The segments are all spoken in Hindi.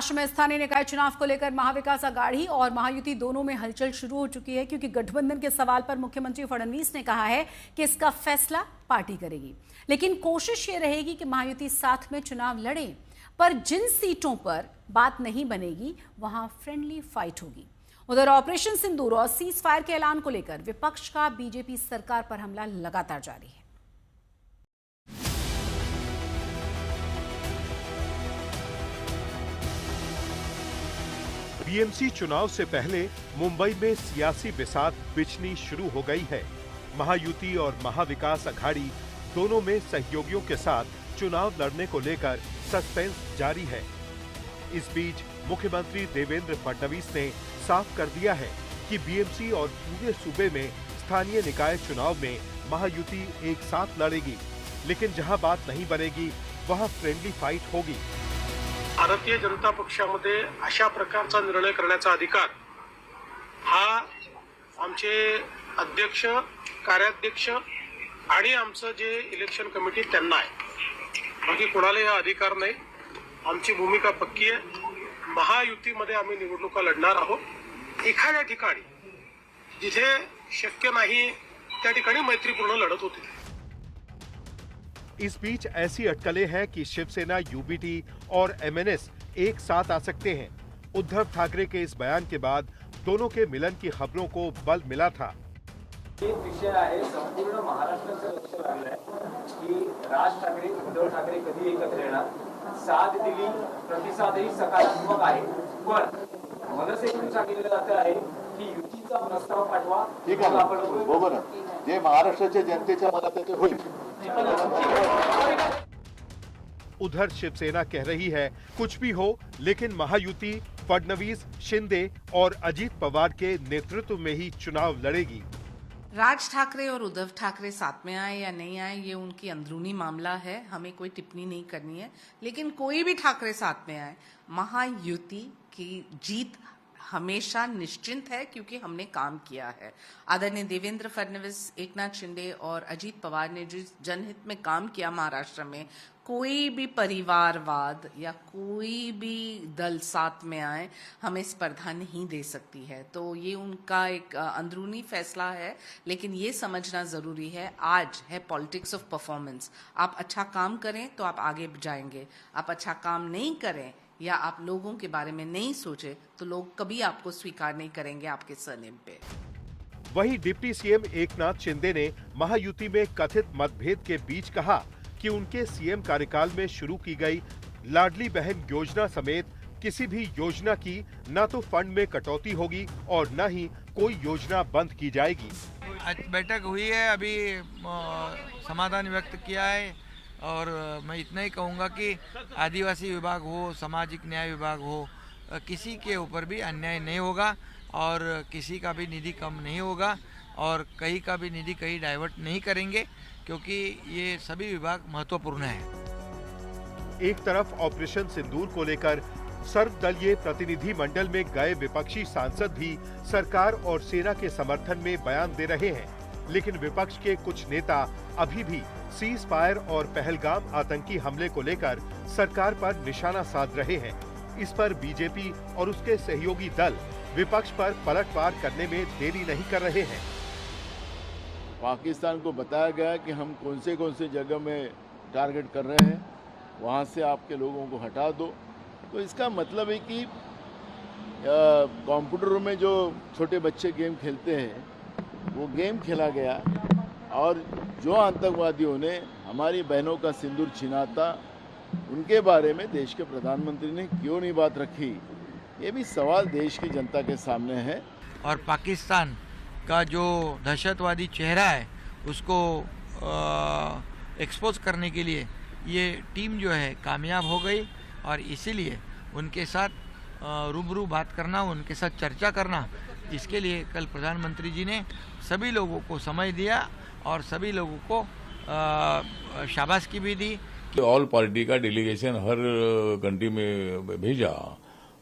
महाराष्ट्र में स्थानीय निकाय चुनाव को लेकर महाविकास आघाड़ी और महायुति दोनों में हलचल शुरू हो चुकी है, क्योंकि गठबंधन के सवाल पर मुख्यमंत्री फडणवीस ने कहा है कि इसका फैसला पार्टी करेगी, लेकिन कोशिश ये रहेगी कि महायुति साथ में चुनाव लड़े, पर जिन सीटों पर बात नहीं बनेगी वहां फ्रेंडली फाइट होगी। उधर ऑपरेशन सिंदूर और सीज फायर के ऐलान को लेकर विपक्ष का बीजेपी सरकार पर हमला लगातार जारी है। बीएमसी चुनाव से पहले मुंबई में सियासी बिसात बिछनी शुरू हो गई है। महायुति और महाविकास आघाड़ी दोनों में सहयोगियों के साथ चुनाव लड़ने को लेकर सस्पेंस जारी है। इस बीच मुख्यमंत्री देवेंद्र फडणवीस ने साफ कर दिया है कि बीएमसी और पूरे सूबे में स्थानीय निकाय चुनाव में महायुति एक साथ लड़ेगी, लेकिन जहां बात नहीं बनेगी वहां फ्रेंडली फाइट होगी। भारतीय जनता पक्षामध्ये अशा प्रकारचा निर्णय करण्याचा अधिकार हा आमचे अध्यक्ष, कार्याध्यक्ष आणि आमचं जे इलेक्शन कमिटी त्यांना आहे, बाकी कोणालाही हा अधिकार नाही। आमची भूमिका पक्की आहे। महायुतीमध्ये आम्ही निवडणुका लढणार आहोत। एखाद्या ठिकाणी जिथे शक्य नाही त्या ठिकाणी मैत्रीपूर्ण लढत होती। इस बीच ऐसी अटकलें हैं कि शिवसेना, यूबीटी और एमएनएस एक साथ आ सकते हैं। उद्धव ठाकरे के इस बयान के बाद दोनों के मिलन की खबरों को बल मिला था। एक विषय आहे, संपूर्ण महाराष्ट्राचं लक्ष लागलंय की राज ठाकरे, उद्धव ठाकरे कधी एकत्र येणार। साथ दिली, प्रतिसादही सकारात्मक आहे, पण मनसेतून सांगितलं जातं आहे की युतीचा प्रस्ताव पाठवा। ठीक आहे, बरोबर आहे। जे महाराष्ट्राच्या जनतेच्या मनात आहे ते होईल। उधर शिवसेना कह रही है कुछ भी हो, लेकिन महायुति फडणवीस, शिंदे और अजीत पवार के नेतृत्व में ही चुनाव लड़ेगी। राज ठाकरे और उद्धव ठाकरे साथ में आए या नहीं आए, ये उनकी अंदरूनी मामला है, हमें कोई टिप्पणी नहीं करनी है। लेकिन कोई भी ठाकरे साथ में आए, महायुति की जीत हमेशा निश्चिंत है, क्योंकि हमने काम किया है। आदरणीय देवेंद्र फडणवीस, एकनाथ शिंदे और अजीत पवार ने जो जनहित में काम किया महाराष्ट्र में, कोई भी परिवारवाद या कोई भी दल साथ में आए हमें स्पर्धा नहीं दे सकती है। तो ये उनका एक अंदरूनी फैसला है, लेकिन ये समझना जरूरी है, आज है पॉलिटिक्स ऑफ परफॉर्मेंस। आप अच्छा काम करें तो आप आगे जाएंगे, आप अच्छा काम नहीं करें या आप लोगों के बारे में नहीं सोचे तो लोग कभी आपको स्वीकार नहीं करेंगे आपके सरनेम पे। वहीं डिप्टी सीएम एकनाथ शिंदे ने महायुति में कथित मतभेद के बीच कहा कि उनके सीएम कार्यकाल में शुरू की गई लाडली बहन योजना समेत किसी भी योजना की न तो फंड में कटौती होगी और न ही कोई योजना बंद की जाएगी। आज बैठक हुई है, अभी समाधान व्यक्त किया है और मैं इतना ही कहूँगा कि आदिवासी विभाग हो, सामाजिक न्याय विभाग हो, किसी के ऊपर भी अन्याय नहीं होगा और किसी का भी निधि कम नहीं होगा और कहीं का भी निधि कहीं डाइवर्ट नहीं करेंगे, क्योंकि ये सभी विभाग महत्वपूर्ण है। एक तरफ ऑपरेशन सिंदूर को लेकर सर्वदलीय प्रतिनिधि मंडल में गए विपक्षी सांसद भी सरकार और सेना के समर्थन में बयान दे रहे हैं, लेकिन विपक्ष के कुछ नेता अभी भी सीज फायर और पहलगाम आतंकी हमले को लेकर सरकार पर निशाना साध रहे हैं। इस पर बीजेपी और उसके सहयोगी दल विपक्ष पर पलटवार करने में देरी नहीं कर रहे हैं। पाकिस्तान को बताया गया कि हम कौन से जगह में टारगेट कर रहे हैं, वहाँ से आपके लोगों को हटा दो। तो इसका मतलब है कि कंप्यूटर में जो छोटे बच्चे गेम खेलते हैं वो गेम खेला गया और जो आतंकवादियों ने हमारी बहनों का सिंदूर छीना था, उनके बारे में देश के प्रधानमंत्री ने क्यों नहीं बात रखी, ये भी सवाल देश की जनता के सामने है। और पाकिस्तान का जो दहशतवादी चेहरा है उसको एक्सपोज करने के लिए ये टीम जो है कामयाब हो गई और इसीलिए उनके साथ रूबरू बात करना, उनके साथ चर्चा करना, इसके लिए कल प्रधानमंत्री जी ने सभी लोगों को समय दिया और सभी लोगों को शाबाशी भी दी। ऑल पार्टी का डेलीगेशन हर कंट्री में भेजा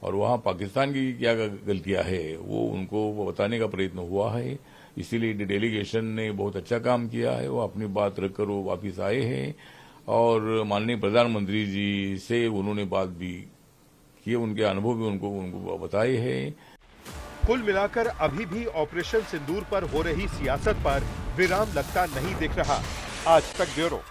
और वहाँ पाकिस्तान की क्या गलतियां है वो उनको बताने का प्रयत्न हुआ है। इसीलिए डेलीगेशन ने बहुत अच्छा काम किया है, वो अपनी बात रखकर वो वापिस आए हैं और माननीय प्रधानमंत्री जी से उन्होंने बात भी किए, उनके अनुभव भी उनको बताए हैं। कुल मिलाकर अभी भी ऑपरेशन सिंदूर पर हो रही सियासत पर विराम लगता नहीं दिख रहा। आज तक ब्यूरो।